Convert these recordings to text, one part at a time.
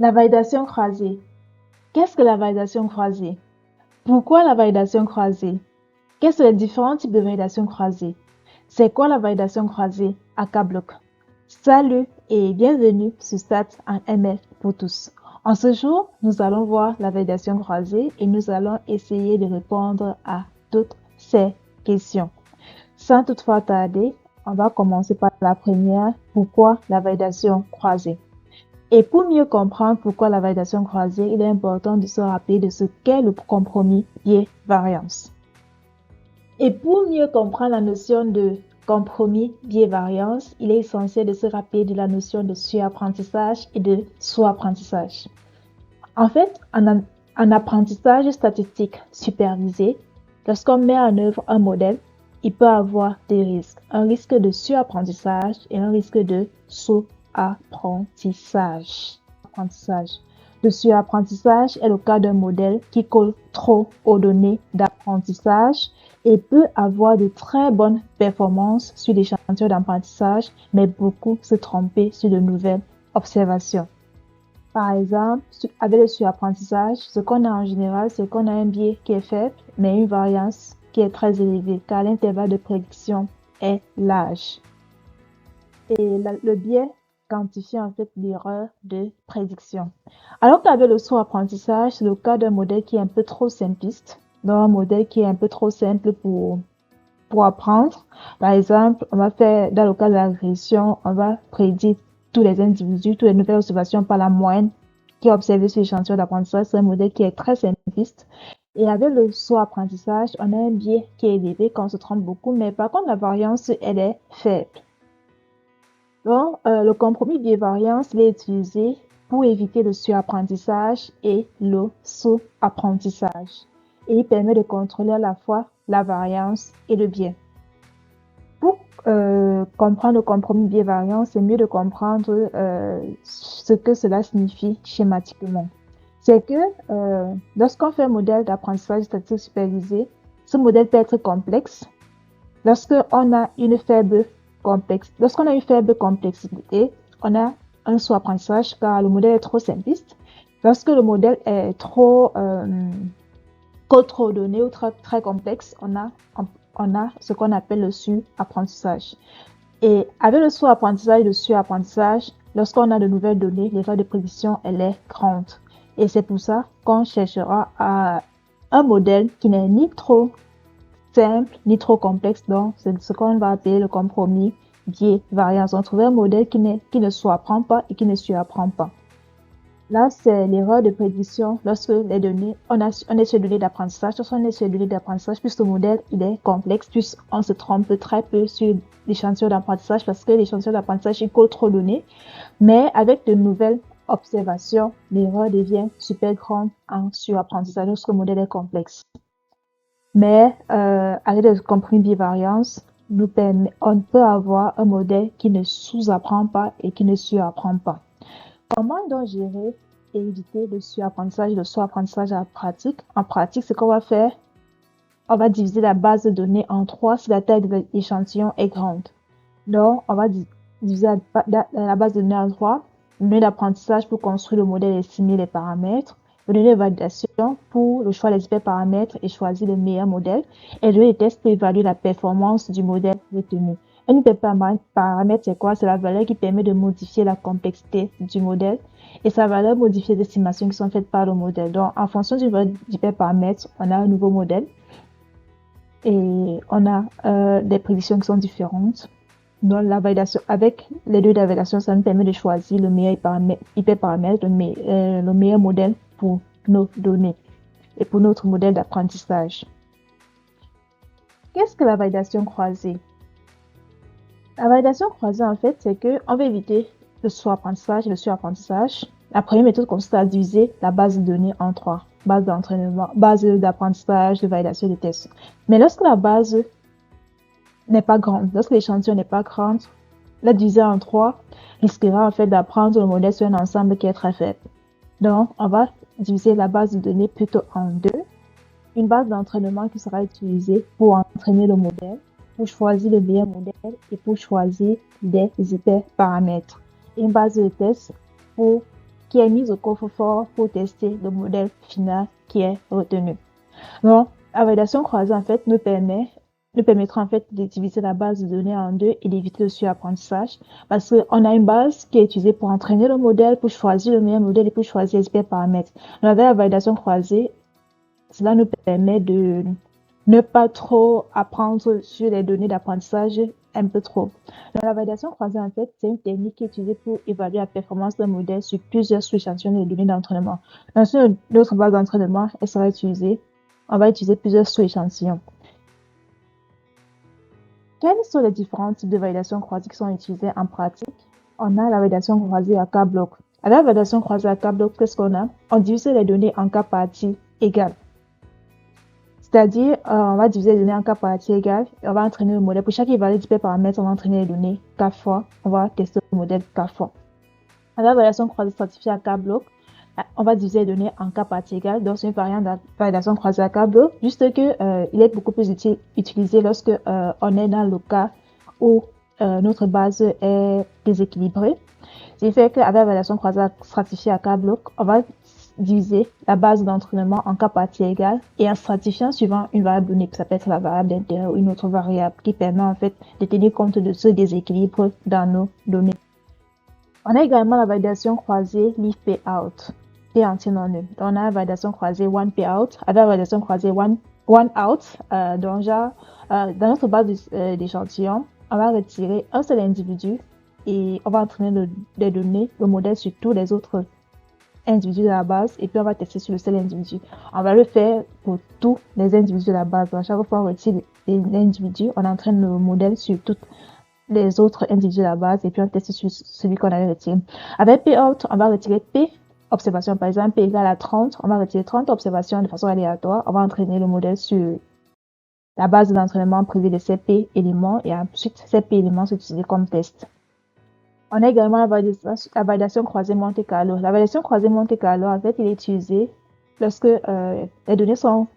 La validation croisée. Qu'est-ce que la validation croisée? Pourquoi la validation croisée? Quels sont les différents types de validation croisée? C'est quoi la validation croisée à K-Block? Salut et bienvenue sur Stats en ML pour tous. En ce jour, nous allons voir la validation croisée et nous allons essayer de répondre à toutes ces questions. Sans toutefois tarder, on va commencer par la première. Pourquoi la validation croisée? Et pour mieux comprendre pourquoi la validation croisée, il est important de se rappeler de ce qu'est le compromis biais-variance. Et pour mieux comprendre la notion de compromis biais-variance, il est essentiel de se rappeler de la notion de surapprentissage et de sous-apprentissage. En fait, en apprentissage statistique supervisé, lorsqu'on met en œuvre un modèle, il peut avoir des risques. Un risque de surapprentissage et un risque de sous-apprentissage. Le surapprentissage est le cas d'un modèle qui colle trop aux données d'apprentissage et peut avoir de très bonnes performances sur l'échantillon d'apprentissage, mais beaucoup se tromper sur de nouvelles observations. Par exemple, avec le surapprentissage, ce qu'on a en général, c'est qu'on a un biais qui est faible, mais une variance qui est très élevée, car l'intervalle de prédiction est large. Et le biais quantifie en fait l'erreur de prédiction. Alors qu'avec le sous-apprentissage, c'est le cas d'un modèle qui est un peu trop simpliste, donc un modèle qui est un peu trop simple pour apprendre. Par exemple, on va faire, dans le cas de la régression, on va prédire tous les individus, toutes les nouvelles observations par la moyenne qui est observée sur l'échantillon d'apprentissage. C'est un modèle qui est très simpliste. Et avec le sous-apprentissage, on a un biais qui est élevé quand on se trompe beaucoup, mais par contre, la variance, elle est faible. Donc, le compromis biais-variance, il est utilisé pour éviter le surapprentissage et le sous-apprentissage. Et il permet de contrôler à la fois la variance et le biais. Pour comprendre le compromis biais-variance, c'est mieux de comprendre ce que cela signifie schématiquement. C'est que lorsqu'on fait un modèle d'apprentissage statistique supervisé, ce modèle peut être complexe. Lorsqu'on a une faible complexité, on a un sous-apprentissage car le modèle est trop simpliste. Lorsque le modèle est trop donné ou très complexe, on a ce qu'on appelle le sur-apprentissage. Et avec le sous-apprentissage et le sur-apprentissage, lorsqu'on a de nouvelles données, l'erreur de prédiction, elle est grande. Et c'est pour ça qu'on cherchera à un modèle qui n'est ni trop simple, ni trop complexe. Donc, c'est ce qu'on va appeler le compromis biais-variance. On trouve un modèle qui ne sous-apprend pas et qui ne surapprend pas. Là, c'est l'erreur de prédiction lorsque les données, on est sur les données d'apprentissage. Lorsqu'on est sur les données d'apprentissage, plus le modèle, il est complexe, plus on se trompe très peu sur l'échantillon d'apprentissage parce que l'échantillon d'apprentissage, il colle trop de données. Mais avec de nouvelles observations, l'erreur devient super grande en surapprentissage lorsque le modèle est complexe. Mais avec le compromis biais-variance, on peut avoir un modèle qui ne sous-apprend pas et qui ne surapprend pas. Comment donc gérer et éviter le surapprentissage et le sous-apprentissage en pratique? En pratique, ce qu'on va faire, on va diviser la base de données en 3 si la taille de l'échantillon est grande. Donc, on va diviser la base de données en 3. Le données d'apprentissage pour construire le modèle et estimer les paramètres. Le données de validation pour le choix des hyperparamètres et choisir le meilleur modèle. Et le données de test pour évaluer la performance du modèle retenu. Un hyperparamètre, c'est quoi? C'est la valeur qui permet de modifier la complexité du modèle et sa valeur modifiée des estimations qui sont faites par le modèle. Donc, en fonction du hyperparamètre, on a un nouveau modèle et on a des prédictions qui sont différentes. Donc, la validation, avec les deux de la validation, ça nous permet de choisir le meilleur hyperparamètre, le meilleur modèle pour nos données et pour notre modèle d'apprentissage. Qu'est-ce que la validation croisée? La validation croisée, en fait, c'est qu'on veut éviter le sous-apprentissage et le surapprentissage. La première méthode consiste à diviser la base de données en 3. Base d'entraînement, base d'apprentissage, de validation de tests. Mais lorsque la base n'est pas grande, lorsque l'échantillon n'est pas grand, la diviser en 3 risquera en fait d'apprendre le modèle sur un ensemble qui est très faible. Donc, on va diviser la base de données plutôt en 2. Une base d'entraînement qui sera utilisée pour entraîner le modèle, pour choisir le meilleur modèle et pour choisir des hyperparamètres. Une base de test pour qui est mise au coffre-fort pour tester le modèle final qui est retenu. Donc, la validation croisée, en fait, nous permettra, en fait, d'utiliser la base de données en deux et d'éviter le surapprentissage parce qu'on a une base qui est utilisée pour entraîner le modèle, pour choisir le meilleur modèle et pour choisir les super paramètres. Donc, avec la validation croisée, cela nous permet de ne pas trop apprendre sur les données d'apprentissage un peu trop. Donc, la validation croisée, en fait, c'est une technique qui est utilisée pour évaluer la performance d'un modèle sur plusieurs sous-échantillons de données d'entraînement. Donc, sur notre base d'entraînement, on va utiliser plusieurs sous-échantillons. Quels sont les différents types de validation croisée qui sont utilisés en pratique? On a la validation croisée à cas bloc. Avec la validation croisée à cas bloc, qu'est-ce qu'on a? On divise les données en cas parties égales. C'est-à-dire, on va diviser les données en cas parties égales et on va entraîner le modèle. Pour chaque évalué d'hyperparamètres, on va entraîner les données 4 fois. On va tester le modèle 4 fois. Avec la validation croisée stratifiée à cas bloc, on va diviser les données en cas parties égales. Donc, c'est une variante de la validation croisée à cas bloc, juste que il est beaucoup plus utilisé lorsque on est dans le cas où notre base est déséquilibrée. Ce qui fait qu'avec la validation croisée stratifiée à cas bloc, on va diviser la base d'entraînement en cas parties égales et en stratifiant suivant une variable donnée, ça peut être la variable d'intérêt ou une autre variable qui permet en fait de tenir compte de ce déséquilibre dans nos données. On a également la validation croisée leave payout et entier non nul. On a la validation croisée one payout avec la validation croisée one out. Donc genre, dans notre base d'échantillon, on va retirer un seul individu et on va entraîner les données, le modèle sur tous les autres individus de la base et puis on va tester sur le seul individu. On va le faire pour tous les individus de la base. Donc, chaque fois on retire l'individu, on entraîne le modèle sur tous les autres individus de la base et puis on teste sur celui qu'on avait retiré. Avec payout, on va retirer P observations. Par exemple, P égale à 30, on va retirer 30 observations de façon aléatoire. On va entraîner le modèle sur la base d'entraînement privée de ces P éléments et ensuite ces P éléments sont utilisés comme test. On a également la validation croisée Monte Carlo. La validation croisée Monte Carlo, en fait, il est utilisé lorsque les données sont...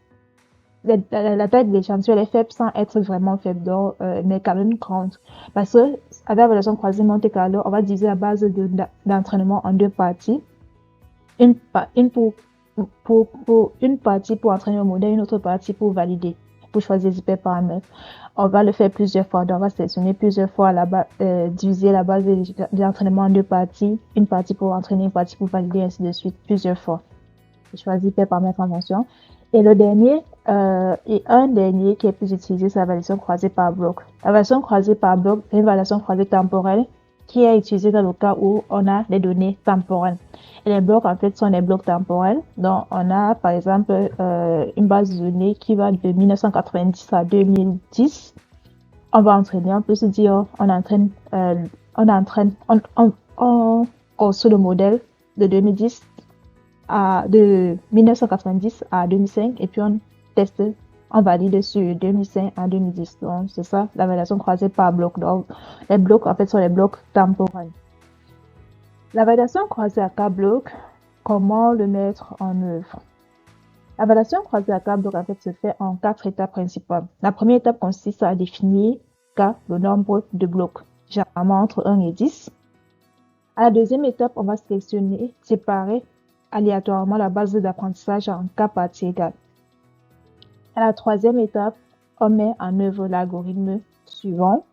La taille de l'échantillon est faible sans être vraiment faible, donc, mais quand même grande. Parce que avec la validation croisée Monte Carlo, on va diviser la base d'entraînement en deux parties. Une partie pour entraîner le modèle, une autre partie pour valider, pour choisir les hyperparamètres. On va le faire plusieurs fois. Donc, on va sélectionner plusieurs fois diviser la base d'entraînement en deux parties. Une partie pour entraîner, une partie pour valider, ainsi de suite, plusieurs fois. Je choisis hyperparamètres en fonction. Et le dernier, et un dernier qui est plus utilisé, c'est la validation croisée par bloc. La validation croisée par bloc, c'est une validation croisée temporelle qui est utilisée dans le cas où on a des données temporelles. Et les blocs, en fait, sont des blocs temporels. Donc, on a, par exemple, une base de données qui va de 1990 à 2010. On va entraîner, on peut se dire, on construit le modèle de 2010 de 1990 à 2005 et puis on teste, on valide sur 2005 à 2010. Donc, c'est ça, la validation croisée par bloc. Donc, les blocs, en fait, sont les blocs temporels. La validation croisée à cas bloc, comment le mettre en œuvre? La validation croisée à cas bloc, en fait, se fait en 4 étapes principales. La première étape consiste à définir le nombre de blocs, généralement entre 1 et 10. À la deuxième étape, on va séparer aléatoirement la base d'apprentissage en cas parties égales. À la troisième étape, on met en œuvre l'algorithme suivant.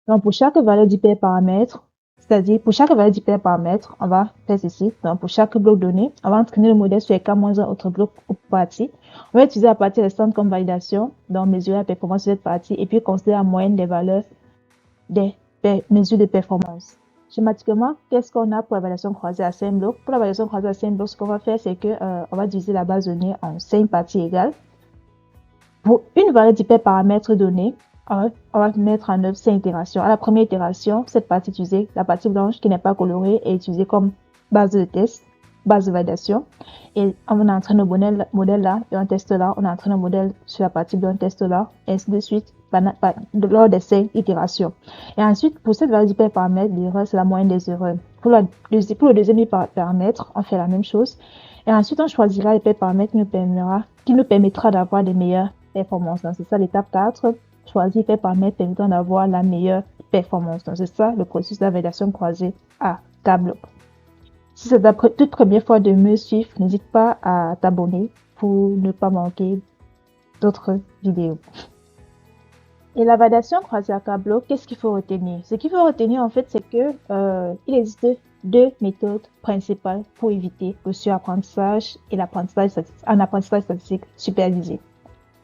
Donc, pour chaque valeur d'hyperparamètre, c'est-à-dire pour chaque valeur d'hyperparamètre, on va faire ceci. Donc, pour chaque bloc donné, on va entraîner le modèle sur K-1 autre bloc ou partie. On va utiliser la partie restante comme validation, donc mesurer la performance de cette partie et puis considérer la moyenne des valeurs des mesures de performance. Schématiquement, qu'est-ce qu'on a pour la validation croisée à 5 blocs? Pour la validation croisée à 5 blocs, ce qu'on va faire, c'est que on va diviser la base donnée en 5 parties égales. Pour une valeur d'hyperparamètre donnée, on va mettre en œuvre 5 itérations. À la première itération, cette partie utilisée, la partie blanche qui n'est pas colorée, est utilisée comme base de test, base de validation. Et on entraîne le modèle là, et on teste là, on entraîne le modèle sur la partie blanche, on teste là, et ainsi de suite, lors des 5 itérations. Et ensuite, pour cette valeur d'hyperparamètre, l'erreur, c'est la moyenne des erreurs. Pour le deuxième hyperparamètre, on fait la même chose. Et ensuite, on choisira l'hyperparamètre qui nous permettra d'avoir des meilleures performances. Donc, c'est ça l'étape 4. Choisir l'hyperparamètre permettant d'avoir la meilleure performance. Donc, c'est ça le processus de la validation croisée à cas bloc. Si c'est ta toute première fois de me suivre, n'hésite pas à t'abonner pour ne pas manquer d'autres vidéos. Et la validation croisée à tableau, qu'est-ce qu'il faut retenir? Ce qu'il faut retenir en fait, c'est que il existe deux méthodes principales pour éviter le surapprentissage et un apprentissage statistique supervisé.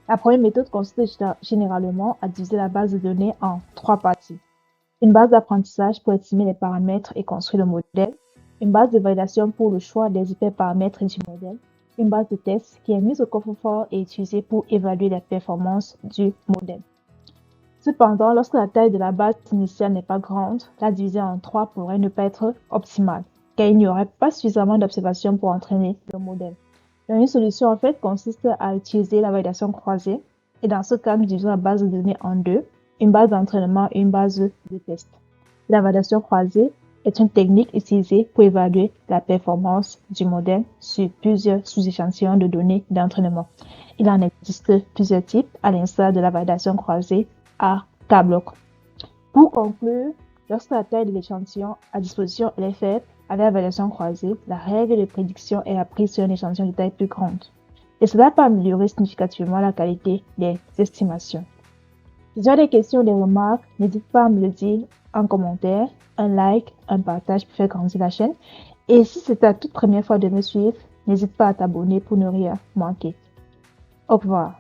La première méthode consiste généralement à diviser la base de données en trois parties. Une base d'apprentissage pour estimer les paramètres et construire le modèle, une base de validation pour le choix des hyperparamètres du modèle, une base de test qui est mise au coffre-fort et utilisée pour évaluer la performance du modèle. Cependant, lorsque la taille de la base initiale n'est pas grande, la division en trois pourrait ne pas être optimale, car il n'y aurait pas suffisamment d'observations pour entraîner le modèle. Donc, une solution en fait consiste à utiliser la validation croisée, et dans ce cas, nous divisons la base de données en deux, une base d'entraînement et une base de test. La validation croisée est une technique utilisée pour évaluer la performance du modèle sur plusieurs sous-échantillons de données d'entraînement. Il en existe plusieurs types, à l'instar de la validation croisée à tableau. Pour conclure, lorsque la taille de l'échantillon à disposition est faible, avec la validation croisée, la règle de prédiction est apprise sur un échantillon de taille plus grande. Et cela peut améliorer significativement la qualité des estimations. Si tu as des questions ou des remarques, n'hésite pas à me le dire en commentaire, un like, un partage pour faire grandir la chaîne. Et si c'est ta toute première fois de me suivre, n'hésite pas à t'abonner pour ne rien manquer. Au revoir.